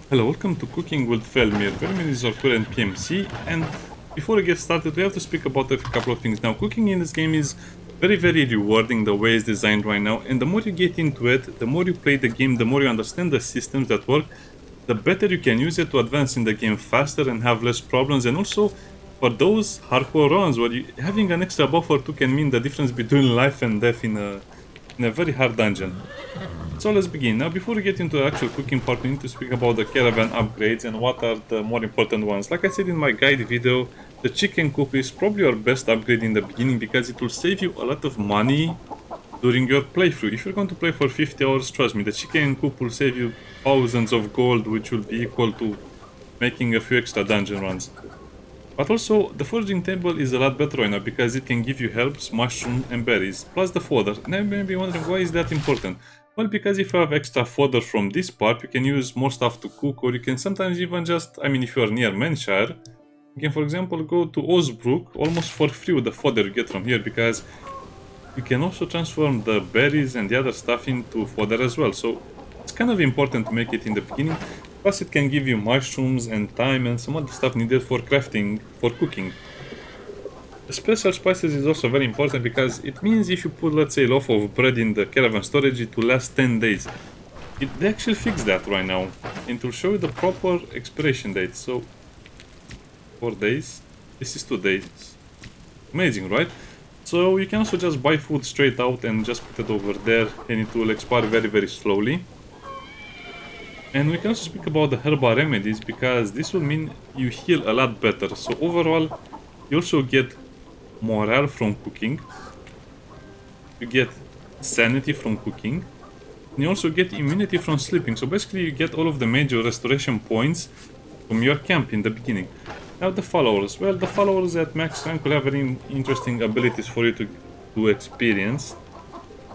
Hello, welcome to Cooking with Velmir. Velmir is our current PMC, and before we get started, we have to speak about a couple of things. Now, cooking in this game is very rewarding the way it's designed right now, and the more you get into it, the more you play the game, the more you understand the systems that work, the better you can use it to advance in the game faster and have less problems. And also, for those hardcore runs where having an extra buffer too can mean the difference between life and death in a very hard dungeon. So let's begin. Now, before we get into the actual cooking part, we need to speak about the Caravan upgrades and what are the more important ones. Like I said in my guide video, the chicken coop is probably your best upgrade in the beginning because it will save you a lot of money during your playthrough. If you're going to play for 50 hours, trust me, the chicken coop will save you thousands of gold, which will be equal to making a few extra dungeon runs. But also, the foraging table is a lot better right now because it can give you herbs, mushroom and berries, plus the fodder. Now you may be wondering, why is that important? Well, because if you have extra fodder from this part, you can use more stuff to cook, or you can sometimes even just, if you are near Menshire, you can, for example, go to Osbrook almost for free with the fodder you get from here, because you can also transform the berries and the other stuff into fodder as well. So it's kind of important to make it in the beginning. Plus it can give you mushrooms and thyme and some other stuff needed for crafting, for cooking. The special spices is also very important because it means if you put, let's say, a loaf of bread in the caravan storage, it will last 10 days. They actually fixed that right now. And to show you the proper expiration date. So, 4 days. This is 2 days. Amazing, right? So you can also just buy food straight out and just put it over there and it will expire very slowly. And we can also speak about the herbal remedies because this will mean you heal a lot better. So overall, you also get morale from cooking. You get sanity from cooking. And you also get immunity from sleeping. So basically you get all of the major restoration points from your camp in the beginning. Now the followers. Well, the followers at max rank will have very interesting abilities for you to experience.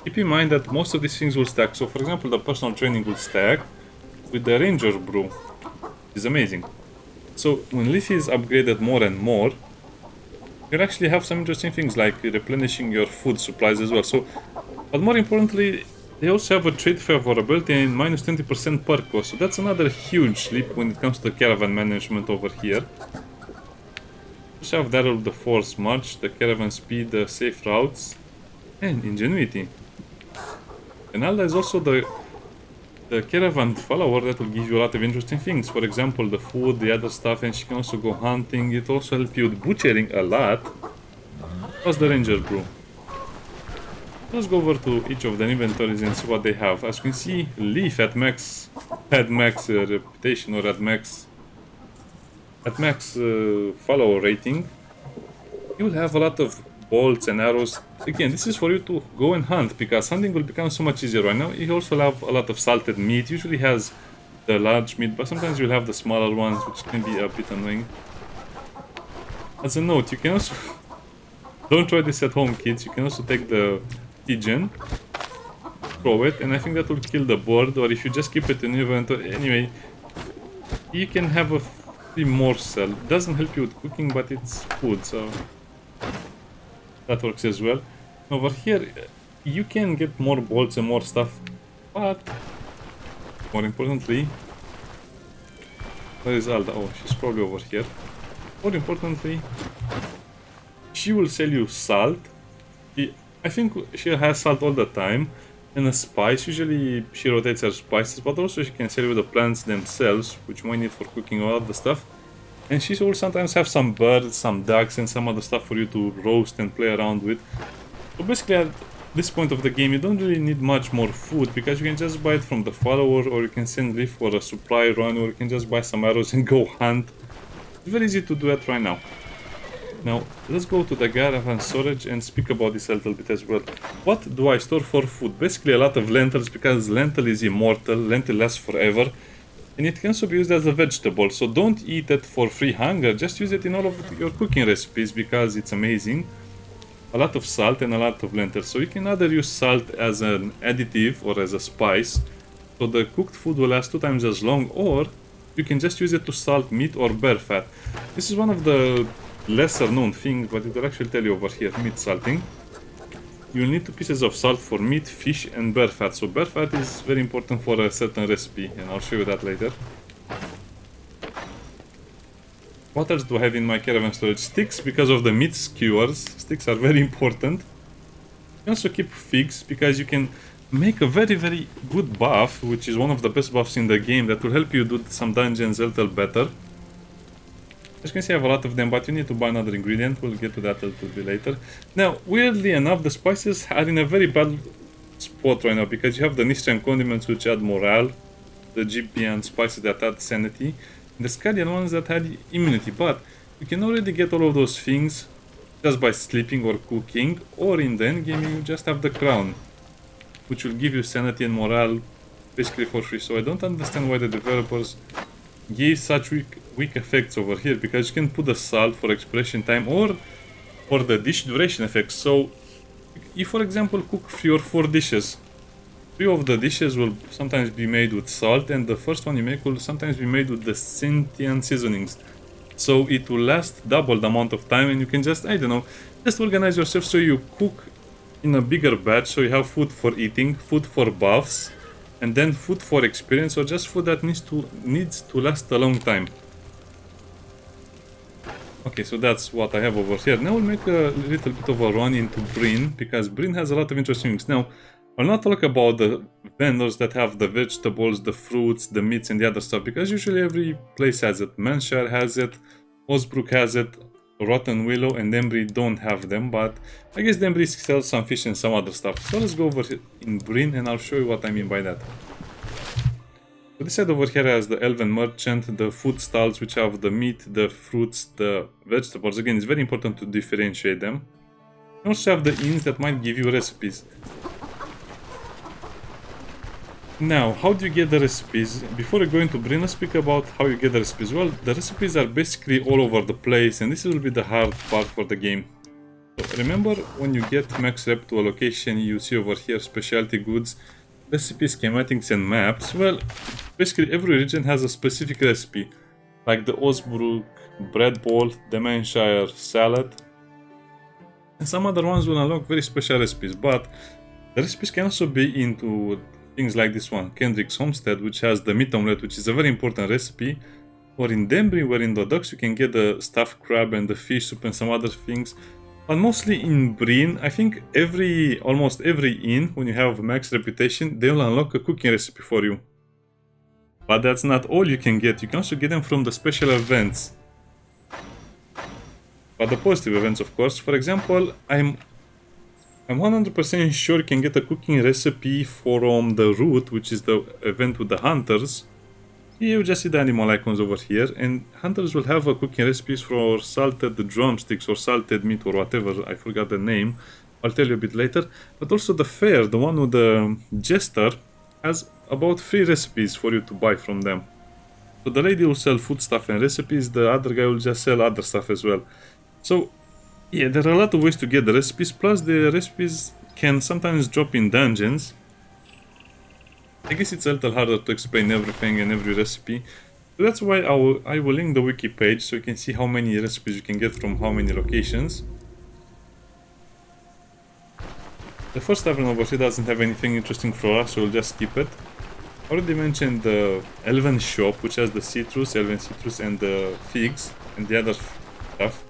Keep in mind that most of these things will stack. So for example, the personal training will stack with the ranger brew. It's amazing. So when Leafy is upgraded more and more, you'll actually have some interesting things like replenishing your food supplies as well. So, but more importantly, they also have a trade favorability and minus 20% per cost. So that's another huge leap when it comes to the caravan management over here. You also have that of the force march, the caravan speed, the safe routes, and ingenuity. And Alda is also the caravan follower that will give you a lot of interesting things. For example, the food, the other stuff, and she can also go hunting. It also helps you with butchering a lot. Plus the ranger brew. Let's go over to each of the inventories and see what they have. As you can see, Leaf at max reputation, or at max follower rating. You will have a lot of bolts and arrows. Again, this is for you to go and hunt, because hunting will become so much easier right now. You also have a lot of salted meat. Usually has the large meat, but sometimes you'll have the smaller ones, which can be a bit annoying. As a note, you can also don't try this at home, kids. You can also take the pigeon, throw it, and I think that will kill the bird. Or if you just keep it in your inventory, anyway, you can have a free morsel. It doesn't help you with cooking, but it's food, so that works as well. Over here, you can get more bolts and more stuff, but more importantly, where is Alda? Oh, she's probably over here. More importantly, she will sell you salt. I think she has salt all the time, and a spice. Usually she rotates her spices, but also she can sell you the plants themselves, which you might need for cooking all the stuff. And she will sometimes have some birds, some ducks, and some other stuff for you to roast and play around with. So basically at this point of the game, you don't really need much more food, because you can just buy it from the follower, or you can send Leaf for a supply run, or you can just buy some arrows and go hunt. It's very easy to do that right now. Now, let's go to the caravan storage and speak about this a little bit as well. What do I store for food? Basically a lot of lentils, because lentil is immortal, lentil lasts forever. And it can also be used as a vegetable, so don't eat it for free hunger, just use it in all of your cooking recipes because it's amazing. A lot of salt and a lot of lentils, so you can either use salt as an additive or as a spice, so the cooked food will last 2 times as long, or you can just use it to salt meat or bear fat. This is one of the lesser known things, but it will actually tell you over here, meat salting. You'll need 2 pieces of salt for meat, fish and bear fat. So bear fat is very important for a certain recipe, and I'll show you that later. What else do I have in my caravan storage? Sticks, because of the meat skewers. Sticks are very important. You can also keep figs, because you can make a very good buff, which is one of the best buffs in the game that will help you do some dungeons a little better. As you can see, I have a lot of them, but you need to buy another ingredient. We'll get to that a little bit later. Now, weirdly enough, the spices are in a very bad spot right now, because you have the Neyreyan condiments which add morale, the GP spices that add sanity, and the Scadian ones that add immunity. But you can already get all of those things just by sleeping or cooking, or in the end game you just have the crown, which will give you sanity and morale basically for free. So I don't understand why the developers gave such weak effects over here, because you can put the salt for expression time or for the dish duration effects. So if, for example, cook 3 or 4 dishes, 3 of the dishes will sometimes be made with salt, and the first one you make will sometimes be made with the sentient seasonings. So it will last double the amount of time, and you can just, I don't know, just organize yourself so you cook in a bigger batch, so you have food for eating, food for buffs, and then food for experience, or just food that needs to last a long time. Okay, so that's what I have over here. Now we'll make a little bit of a run into Brynn, because Brynn has a lot of interesting things. Now, I'll not talk about the vendors that have the vegetables, the fruits, the meats, and the other stuff, because usually every place has it. Neyreyan has it, Osbrook has it, Rotten Willow and Embry don't have them, but I guess Embry sells some fish and some other stuff. So let's go over here in Brynn and I'll show you what I mean by that. So this side over here has the Elven Merchant, the food stalls which have the meat, the fruits, the vegetables. Again, it's very important to differentiate them. You also have the inns that might give you recipes. Now, how do you get the recipes? Before I go into Brynn, let's speak about how you get the recipes. Well, the recipes are basically all over the place, and this will be the hard part for the game. So remember, when you get max rep to a location, you see over here specialty goods, recipes, schematics, and maps. Well, basically every region has a specific recipe, like the Osbrook bread bowl, the Neyreyan salad, and some other ones will unlock very special recipes. But the recipes can also be into things like this one, Kendrick's Homestead, which has the meat omelet, which is a very important recipe. Or in Denbury, where in the docks you can get the stuffed crab and the fish soup and some other things. But mostly in Brynn, I think almost every inn, when you have max reputation, they will unlock a cooking recipe for you. But that's not all you can get. You can also get them from the special events. But the positive events, of course. For example, I'm 100% sure you can get a cooking recipe from the Root, which is the event with the hunters. You just see the animal icons over here, and hunters will have a cooking recipes for salted drumsticks or salted meat or whatever. I forgot the name. I'll tell you a bit later. But also the fair, the one with the jester, has about 3 recipes for you to buy from them. So the lady will sell food stuff and recipes, the other guy will just sell other stuff as well. So yeah, there are a lot of ways to get the recipes, plus the recipes can sometimes drop in dungeons. I guess it's a little harder to explain everything and every recipe. So that's why I will link the wiki page so you can see how many recipes you can get from how many locations. The first tavern over here doesn't have anything interesting for us, so we'll just skip it. I already mentioned the Elven shop, which has the citrus, Elven citrus, and the figs, and the other stuff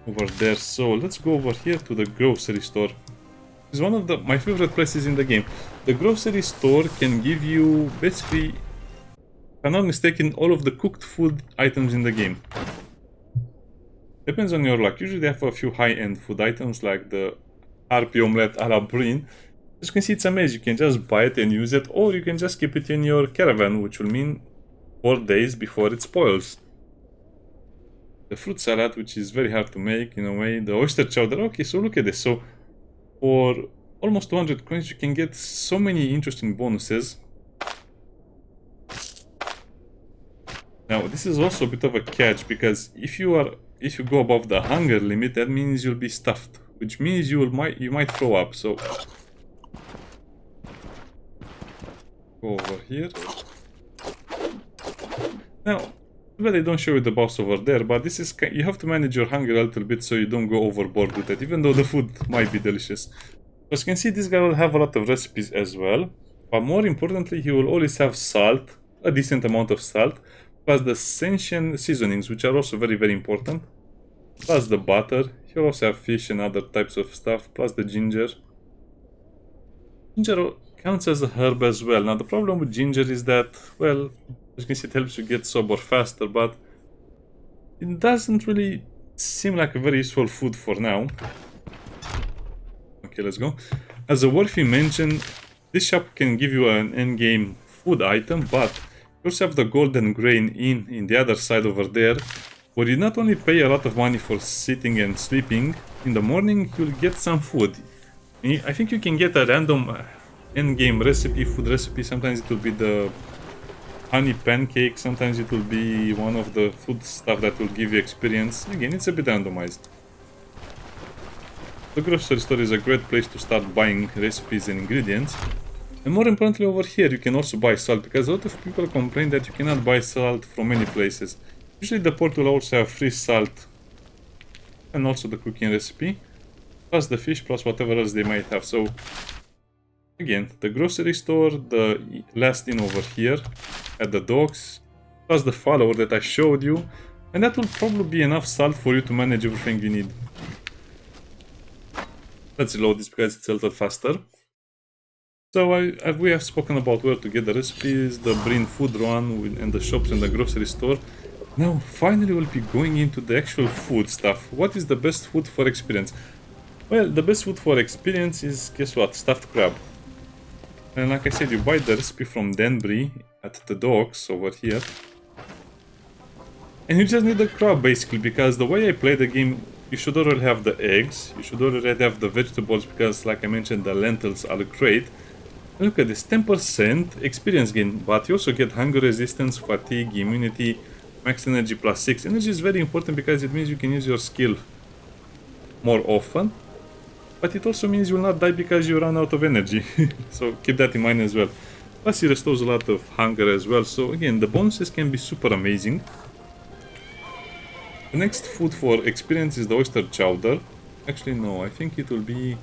over there. So let's go over here to the grocery store. It's one of my favorite places in the game. The grocery store can give you basically, if I'm not mistaken, all of the cooked food items in the game. Depends on your luck. Usually they have a few high-end food items like the RP omelet a la Brynn. As you can see, it's amazing. You can just buy it and use it, or you can just keep it in your caravan, which will mean 4 days before it spoils. The fruit salad, which is very hard to make in a way. The oyster chowder. Okay, so look at this. So for almost 200 coins you can get so many interesting bonuses. Now this is also a bit of a catch, because if you go above the hunger limit, that means you'll be stuffed, which means you might throw up. So go over here. Now well, they don't show you the boss over there, but this is, you have to manage your hunger a little bit so you don't go overboard with it, even though the food might be delicious. As you can see, this guy will have a lot of recipes as well, but more importantly, he will always have salt, a decent amount of salt, plus the sentient seasonings, which are also very, very important, plus the butter. You also have fish and other types of stuff, plus the ginger. Ginger counts as a herb as well. Now the problem with ginger is that, well, as you can see, it helps you get sober faster, but it doesn't really seem like a very useful food for now. Okay, let's go. As a worthy mention, this shop can give you an endgame food item, but you also have the golden grain in the other side over there, where you not only pay a lot of money for sitting and sleeping, in the morning you'll get some food. I think you can get a random endgame recipe, food recipe. Sometimes it will be the honey pancake, sometimes it will be one of the food stuff that will give you experience. Again, it's a bit randomized. The grocery store is a great place to start buying recipes and ingredients. And more importantly, over here you can also buy salt, because a lot of people complain that you cannot buy salt from many places. Usually the port will also have free salt and also the cooking recipe, plus the fish, plus whatever else they might have. So again, the grocery store, the last inn over here at the docks, plus the follower that I showed you, and that will probably be enough salt for you to manage everything you need. Let's reload this because it's a little faster. So we have spoken about where to get the recipes, the Brynn food run and the shops and the grocery store. Now finally we'll be going into the actual food stuff. What is the best food for experience? Well, the best food for experience is, guess what, stuffed crab. And like I said, you buy the recipe from Denbury at the docks over here. And you just need the crab basically, because the way I play the game, you should already have the eggs, you should already have the vegetables, because like I mentioned, the lentils are great. And look at this, 10% experience gain, but you also get hunger resistance, fatigue, immunity, max energy plus 6. Energy is very important because it means you can use your skill more often. But it also means you will not die because you run out of energy. So keep that in mind as well. Plus it restores a lot of hunger as well. So again, the bonuses can be super amazing. The next food for experience is the oyster chowder. Actually no, I think it will be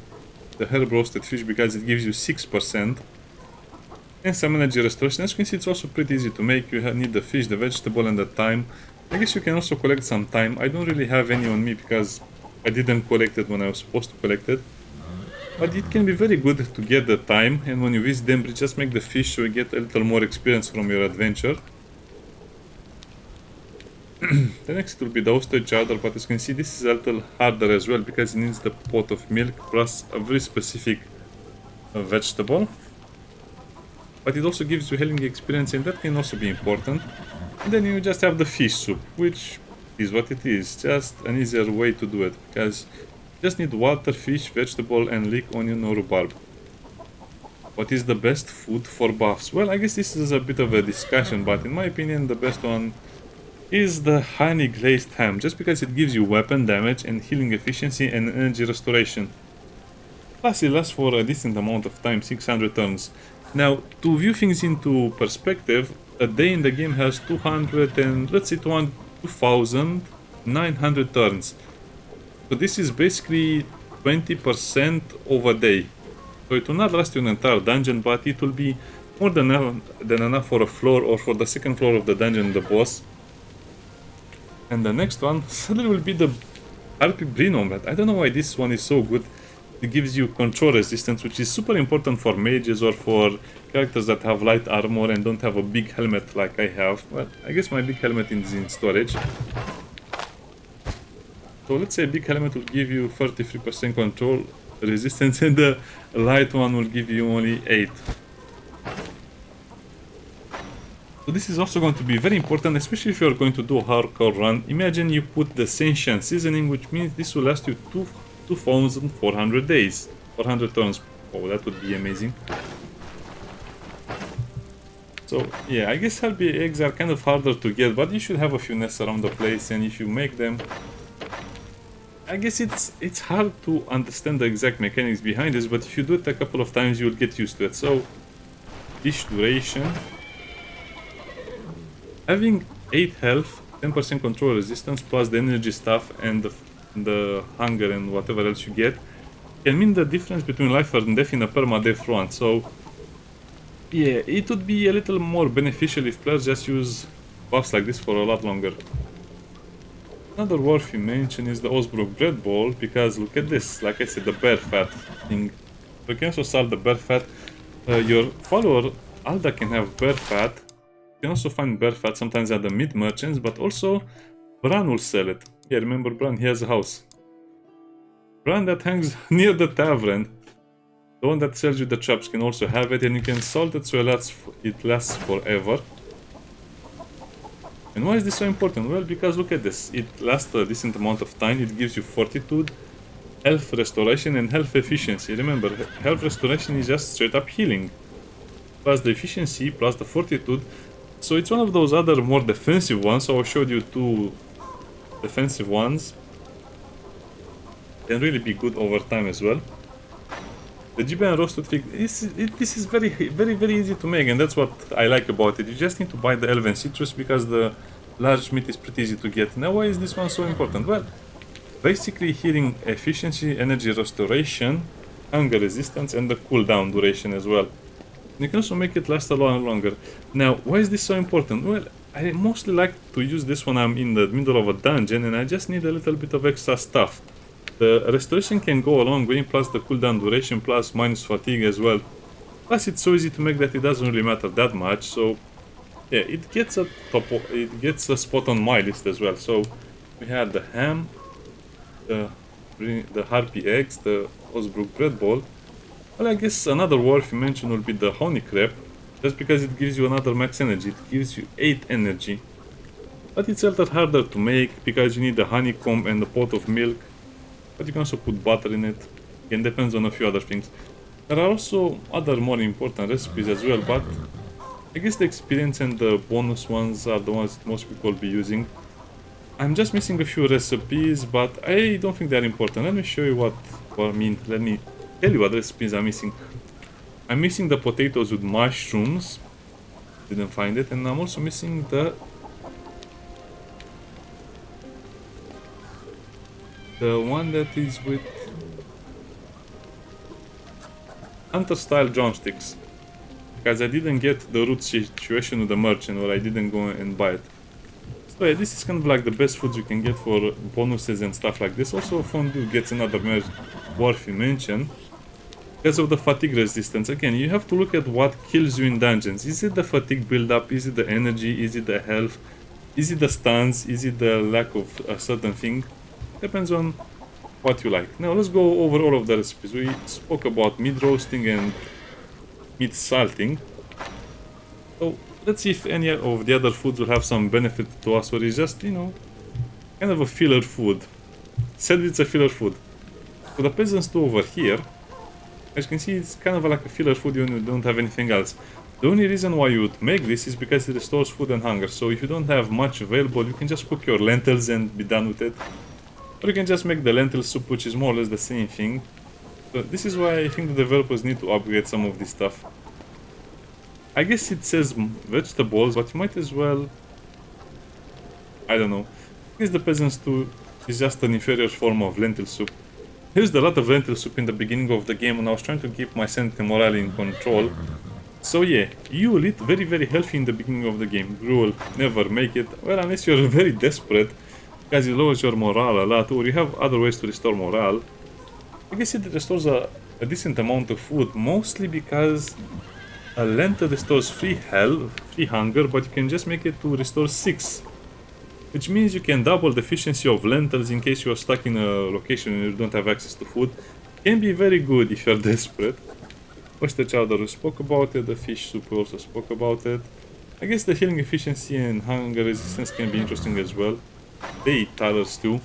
the herb roasted fish, because it gives you 6%. And some energy restoration. As you can see, it's also pretty easy to make. You need the fish, the vegetable and the thyme. I guess you can also collect some thyme. I don't really have any on me because I didn't collect it when I was supposed to collect it. But it can be very good to get the thyme, and when you visit them, just make the fish so you get a little more experience from your adventure. The next will be the oyster chowder, but as you can see, this is a little harder as well because it needs the pot of milk plus a very specific vegetable. But it also gives you healing experience, and that can also be important. And then you just have the fish soup, which is what it is, just an easier way to do it, because you just need water, fish, vegetable and leek, onion or rhubarb. What is the best food for buffs? Well, I guess this is a bit of a discussion, but in my opinion the best one is the honey glazed ham, just because it gives you weapon damage and healing efficiency and energy restoration. Plus it lasts for a decent amount of time, 600 turns. Now, to view things into perspective, a day in the game has 200 and let's say 2,900 turns. So this is basically 20% of a day. So it will not last you an entire dungeon, but it will be more than enough for a floor or for the second floor of the dungeon, the boss. And the next one suddenly will be the RP Brynn Omelet. I don't know why this one is so good. It gives you control resistance, which is super important for mages or for characters that have light armor and don't have a big helmet like I have. Well, I guess my big helmet is in storage. So let's say a big helmet will give you 33% control resistance and the light one will give you only 8. So this is also going to be very important, especially if you are going to do a hardcore run. Imagine you put the sentient seasoning, which means this will last you 2,400 days, 400 turns. Oh, that would be amazing. So yeah, I guess RP eggs are kind of harder to get, but you should have a few nests around the place, and if you make them, I guess it's hard to understand the exact mechanics behind this, but if you do it a couple of times, you'll get used to it. So fish duration. Having 8 health, 10% control resistance, plus the energy stuff and the hunger and whatever else you get, can mean the difference between life and death in a permadeath run. So yeah, it would be a little more beneficial if players just use buffs like this for a lot longer. Another worthy mention is the Osbrook bread bowl, because look at this, like I said, the bear fat thing. You can also sell the bear fat. Your follower Alda can have bear fat. You can also find bear fat sometimes at the meat merchants, but also Brynn will sell it. Yeah, remember Brynn, he has a house. Brynn that hangs near the tavern. The one that sells you the traps can also have it, and you can salt it so it lasts forever. And why is this so important? Well, because look at this. It lasts a decent amount of time. It gives you fortitude, health restoration, and health efficiency. Remember, health restoration is just straight up healing. Plus the efficiency, plus the fortitude. So it's one of those other more defensive ones. So I showed you two defensive ones. Can really be good over time as well. The GBN roasted fig, this is very easy to make, and that's what I like about it. You just need to buy the elven citrus because the large meat is pretty easy to get. Now why is this one so important? Well, basically healing efficiency, energy restoration, hunger resistance, and the cooldown duration as well. You can also make it last a lot longer. Now, why is this so important? Well, I mostly like to use this when I'm in the middle of a dungeon and I just need a little bit of extra stuff. The restoration can go a long way, plus the cooldown duration, plus minus fatigue as well. Plus it's so easy to make that it doesn't really matter that much, so yeah, it gets a spot on my list as well. So we had the ham, the harpy eggs, the Osbrook bread bowl. Well, I guess another worthy mention will be the honey crepe, just because it gives you another max energy. It gives you 8 energy. But it's a little harder to make because you need the honeycomb and the pot of milk. But you can also put butter in it. It depends on a few other things. There are also other more important recipes as well, but I guess the experience and the bonus ones are the ones most people will be using. I'm just missing a few recipes, but I don't think they're important. Let me show you what I mean. Let me tell you what recipes I'm missing. I'm missing the potatoes with mushrooms. Didn't find it. And I'm also missing the one that is with hunter style drumsticks, because I didn't get the root situation with the merchant, or I didn't go and buy it. So yeah, this is kind of like the best foods you can get for bonuses and stuff like this. Also fondue gets another worthy mention because of the fatigue resistance. Again, you have to look at what kills you in dungeons. Is it the fatigue buildup? Is it the energy? Is it the health? Is it the stuns? Is it the lack of a certain thing? Depends on what you like. Now let's go over all of the recipes. We spoke about meat roasting and meat salting. So let's see if any of the other foods will have some benefit to us, or is just, you know, kind of a filler food. Said it's a filler food. So the peasants too over here, as you can see, it's kind of like a filler food when you don't have anything else. The only reason why you would make this is because it restores food and hunger. So if you don't have much available, you can just cook your lentils and be done with it. Or you can just make the lentil soup, which is more or less the same thing. So this is why I think the developers need to upgrade some of this stuff. I guess it says vegetables, but you might as well, I don't know. I guess the peasants too is just an inferior form of lentil soup. I used a lot of lentil soup in the beginning of the game when I was trying to keep my sanity morale in control. So yeah, you will eat very healthy in the beginning of the game. You will never make it, well, unless you're very desperate, because it lowers your morale a lot, or you have other ways to restore morale. I guess it restores a decent amount of food, mostly because a lentil restores 3 health, 3 hunger, but you can just make it to restore 6. Which means you can double the efficiency of lentils in case you are stuck in a location and you don't have access to food. Can be very good if you're desperate. Oyster chowder, we spoke about it, the fish soup, we also spoke about it. I guess the healing efficiency and hunger resistance can be interesting as well. They eat tatters too.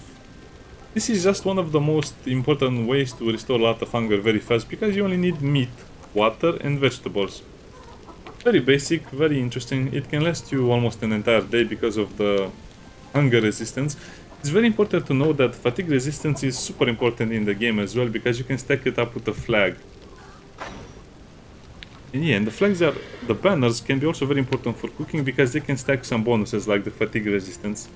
This is just one of the most important ways to restore a lot of hunger very fast, because you only need meat, water and vegetables. Very basic, very interesting. It can last you almost an entire day because of the hunger resistance. It's very important to know that fatigue resistance is super important in the game as well, because you can stack it up with a flag. And yeah, and the flags the banners can be also very important for cooking, because they can stack some bonuses like the fatigue resistance.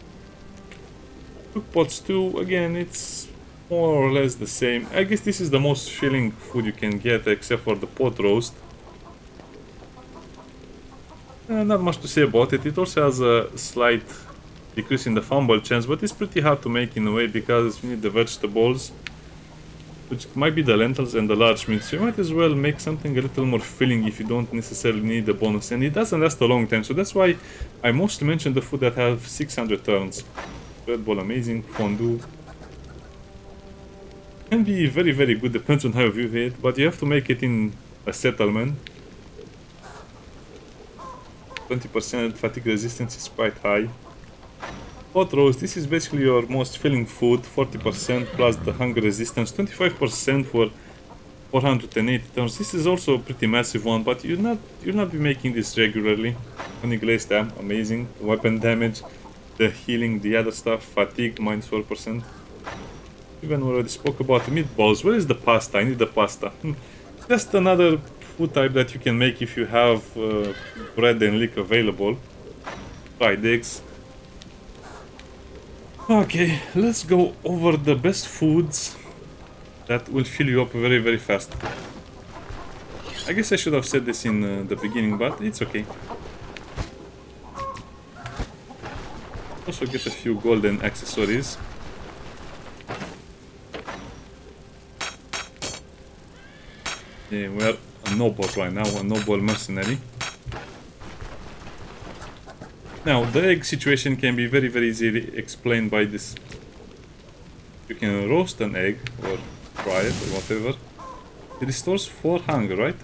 Cook pots too, again, it's more or less the same. I guess this is the most filling food you can get, except for the pot roast. Not much to say about it. It also has a slight decrease in the fumble chance, but it's pretty hard to make in a way because you need the vegetables, which might be the lentils and the large meat. So you might as well make something a little more filling if you don't necessarily need the bonus. And it doesn't last a long time, so that's why I mostly mention the food that have 600 turns. Red ball, amazing. Fondue can be very, very good, depends on how you view it, but you have to make it in a settlement. 20% fatigue resistance is quite high. Hot roast, this is basically your most filling food, 40% plus the hunger resistance, 25% for 480 turns. This is also a pretty massive one, but you'll not be making this regularly. Only glazed stab, amazing. Weapon damage, the healing, the other stuff, fatigue, minus 4%. Even we already spoke about the meatballs. Where is the pasta? I need the pasta. Just another food type that you can make if you have bread and leek available. Fried eggs. Okay, let's go over the best foods that will fill you up very, very fast. I guess I should have said this in the beginning, but it's okay. Also get a few golden accessories. Yeah, we are a noble right now, a noble mercenary. Now, the egg situation can be very, very easily explained by this. You can roast an egg, or fry it, or whatever. It restores 4 hunger, right?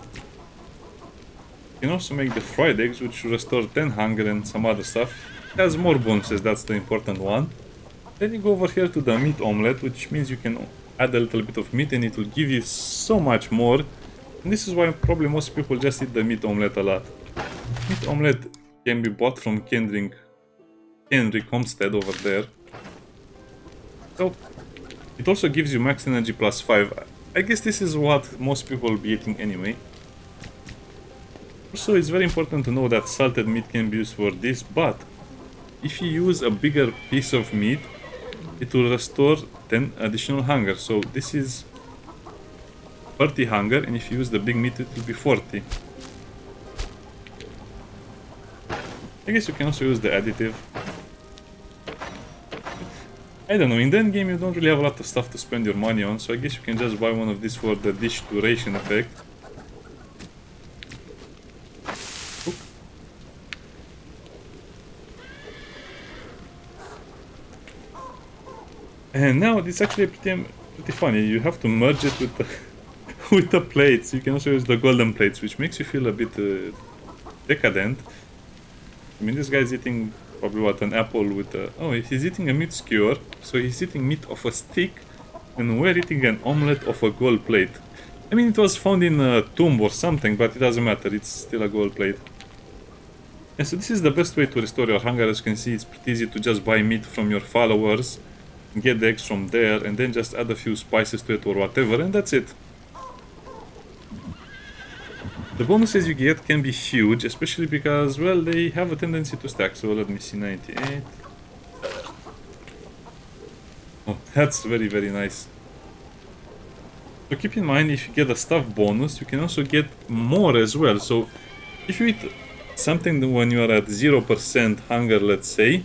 You can also make the fried eggs, which restore 10 hunger and some other stuff. It has more bonuses, that's the important one. Then you go over here to the meat omelet, which means you can add a little bit of meat and it will give you so much more. And this is why probably most people just eat the meat omelet a lot. Meat omelet can be bought from Kendrick Homestead over there. So, it also gives you max energy plus 5. I guess this is what most people will be eating anyway. Also, it's very important to know that salted meat can be used for this, but if you use a bigger piece of meat, it will restore 10 additional hunger. So this is 30 hunger, and if you use the big meat, it will be 40. I guess you can also use the additive. I don't know, in the endgame you don't really have a lot of stuff to spend your money on, so I guess you can just buy one of these for the dish duration effect. Oop. And now it's actually pretty funny. You have to merge it with the with the plates. You can also use the golden plates, which makes you feel a bit decadent. I mean, this guy's eating probably what, an apple with a... Oh, he's eating a meat skewer, so he's eating meat off a stick, and we're eating an omelet off a gold plate. I mean, it was found in a tomb or something, but it doesn't matter, it's still a gold plate. And so this is the best way to restore your hunger. As you can see, it's pretty easy to just buy meat from your followers, get the eggs from there, and then just add a few spices to it or whatever, and that's it. The bonuses you get can be huge, especially because, well, they have a tendency to stack. So let me see, 98. Oh, that's very, very nice. So keep in mind, if you get a stuff bonus, you can also get more as well. So if you eat something when you are at 0% hunger, let's say,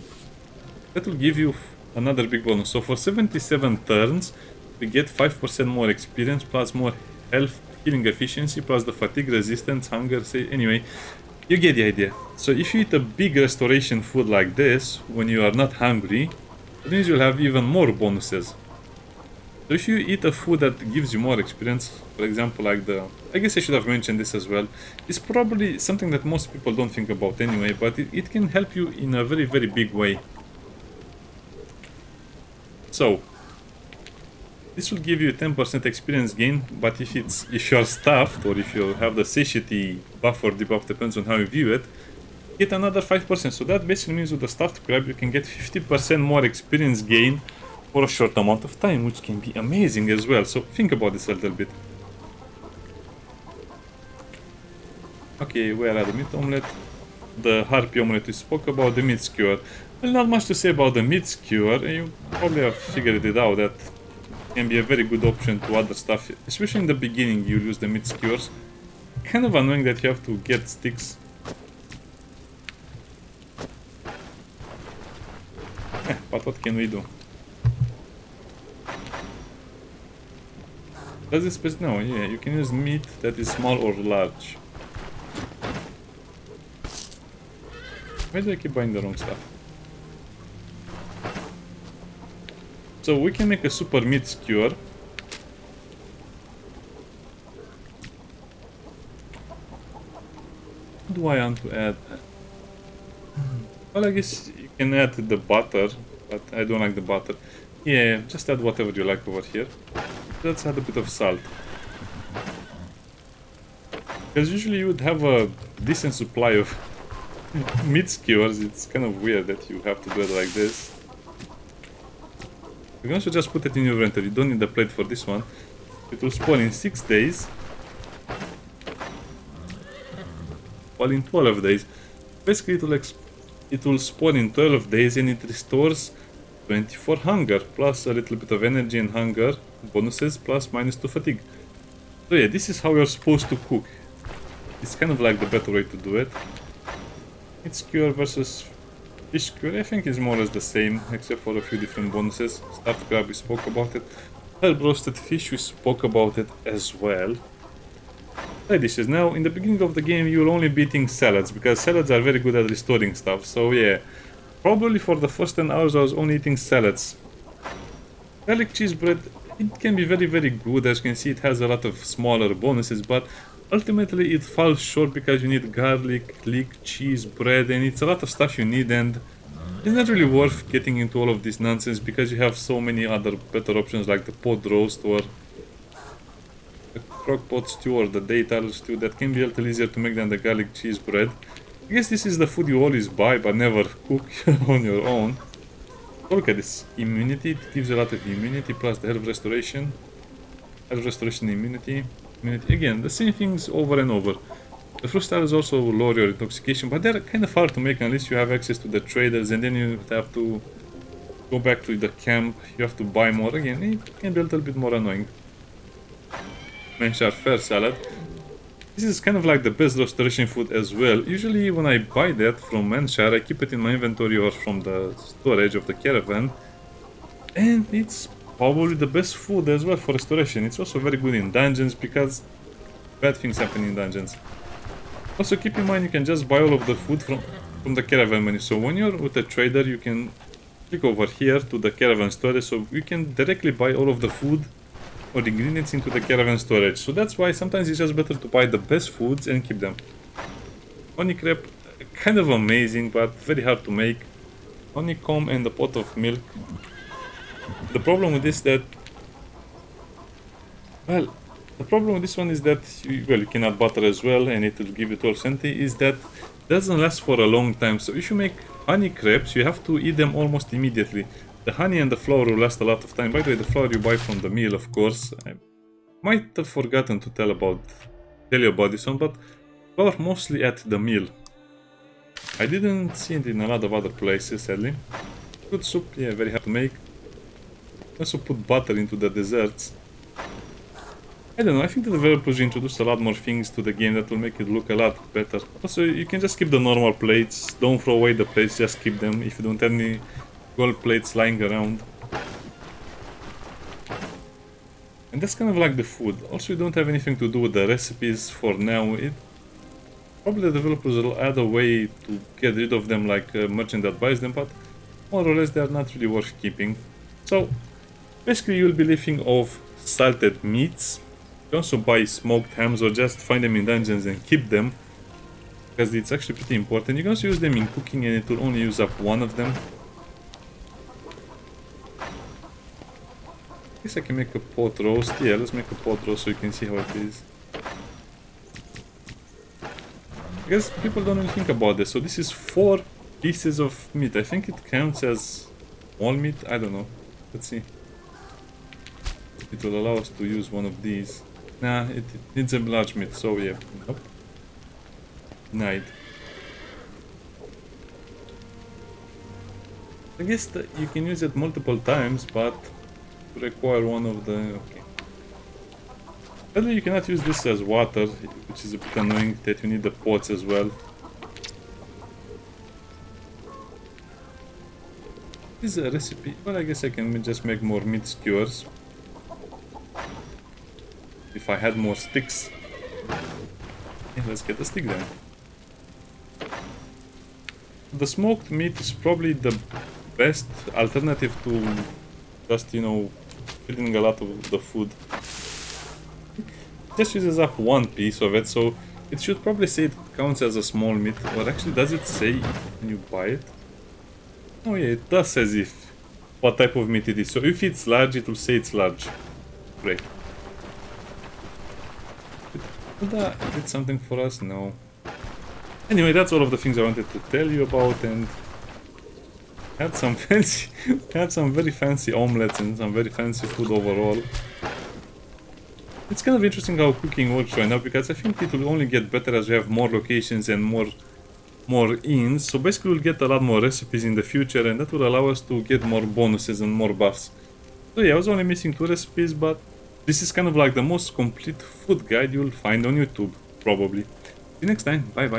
that will give you another big bonus. So for 77 turns, we get 5% more experience plus more health, healing efficiency, plus the fatigue resistance, hunger, say, anyway, you get the idea. So if you eat a big restoration food like this when you are not hungry, that means you'll have even more bonuses. So if you eat a food that gives you more experience, for example, like the... I guess I should have mentioned this as well. It's probably something that most people don't think about anyway, but it can help you in a very, very big way. So this will give you 10% experience gain, but if you're stuffed, or if you have the satiety buff or debuff, depends on how you view it, get another 5%. So that basically means with the stuffed crab you can get 50% more experience gain for a short amount of time, which can be amazing as well. So think about this a little bit. Okay, where are the meat omelet? The harpy omelet we spoke about, the meat skewer. Well, not much to say about the meat skewer. You probably have figured it out that can be a very good option to other stuff, especially in the beginning. You use the meat skewers. Kind of annoying that you have to get sticks But what can we do? Does it specify? No, yeah, you can use meat that is small or large. Why do I keep buying the wrong stuff? So we can make a super meat skewer. What do I want to add? Well, I guess you can add the butter, but I don't like the butter. Yeah, just add whatever you like over here. Let's add a bit of salt. Because usually you would have a decent supply of meat skewers. It's kind of weird that you have to do it like this. You can also just put it in your inventory. You don't need a plate for this one. It will spawn in 6 days. Well, in 12 days. Basically, it will spawn in 12 days and it restores 24 hunger, plus a little bit of energy and hunger bonuses, plus -2 fatigue. So yeah, this is how you're supposed to cook. It's kind of like the better way to do it. Meat skewer versus fish skewer, I think is more or less the same, except for a few different bonuses. Stuffed crab, we spoke about it. Herb roasted fish, we spoke about it as well. Side dishes. Now, in the beginning of the game, you'll only be eating salads, because salads are very good at restoring stuff. So yeah, probably for the first 10 hours I was only eating salads. Garlic cheese bread, it can be very, very good. As you can see, it has a lot of smaller bonuses, but ultimately it falls short because you need garlic, leek, cheese, bread, and it's a lot of stuff you need, and it's not really worth getting into all of this nonsense because you have so many other better options like the pot roast or the crockpot stew or the date stew that can be a little easier to make than the garlic cheese bread. I guess this is the food you always buy but never cook on your own. Look at this immunity, it gives a lot of immunity plus the herb restoration. Herb restoration, immunity. Again, the same things over and over. The fruit styles also lower your intoxication, but they're kind of hard to make unless you have access to the traders, and then you have to go back to the camp, you have to buy more. Again, it can be a little bit more annoying. Menshar fair salad. This is kind of like the best restoration food as well. Usually when I buy that from Menshar, I keep it in my inventory or from the storage of the caravan, and it's probably the best food as well for restoration. It's also very good in dungeons because bad things happen in dungeons. Also keep in mind you can just buy all of the food from the caravan menu. So when you're with a trader you can click over here to the caravan storage, so you can directly buy all of the food or the ingredients into the caravan storage. So that's why sometimes it's just better to buy the best foods and keep them. Honey crepe, kind of amazing but very hard to make. Honeycomb and a pot of milk. The problem with this that, well, the problem with this one is that you can add butter as well and it will give you 12 centi, is that it doesn't last for a long time. So if you make honey crepes, you have to eat them almost immediately. The honey and the flour will last a lot of time. By the way, the flour you buy from the mill, of course. I might have forgotten to tell you about this one, but flour mostly at the mill. I didn't see it in a lot of other places, sadly. Good soup, yeah, very hard to make. Also put butter into the desserts. I don't know, I think the developers introduced a lot more things to the game that will make it look a lot better. Also, you can just keep the normal plates, don't throw away the plates, just keep them if you don't have any gold plates lying around. And that's kind of like the food. Also, you don't have anything to do with the recipes for now. Probably the developers will add a way to get rid of them, like a merchant that buys them, but more or less they are not really worth keeping. So, basically you'll be living off salted meats. You can also buy smoked hams or just find them in dungeons and keep them, because it's actually pretty important. You can also use them in cooking and it will only use up one of them. I guess I can make a pot roast. Yeah, let's make a pot roast so you can see how it is. I guess people don't really think about this. So this is 4 pieces of meat. I think it counts as small meat. I don't know. Let's see. It will allow us to use one of these. Nah, it needs a large meat, so yeah. Nope. Denied. I guess that you can use it multiple times, but you require one of the... okay. Sadly, you cannot use this as water, which is a bit annoying that you need the pots as well. This is a recipe. Well, I guess I can just make more meat skewers. If I had more sticks. Yeah, let's get the stick then. The smoked meat is probably the best alternative to just, you know, filling a lot of the food. Just uses up one piece of it, so it should probably say it counts as a small meat. Or actually, does it say when you buy it? Oh yeah, it does says if what type of meat it is. So if it's large, it will say it's large. Great. Did that did something for us? No. Anyway, that's all of the things I wanted to tell you about, and had some fancy, had some very fancy omelets and some very fancy food overall. It's kind of interesting how cooking works right now, because I think it will only get better as we have more locations and more inns. So basically we'll get a lot more recipes in the future, and that will allow us to get more bonuses and more buffs. So yeah, I was only missing 2 recipes, but this is kind of like the most complete food guide you'll find on YouTube, probably. See you next time. Bye bye.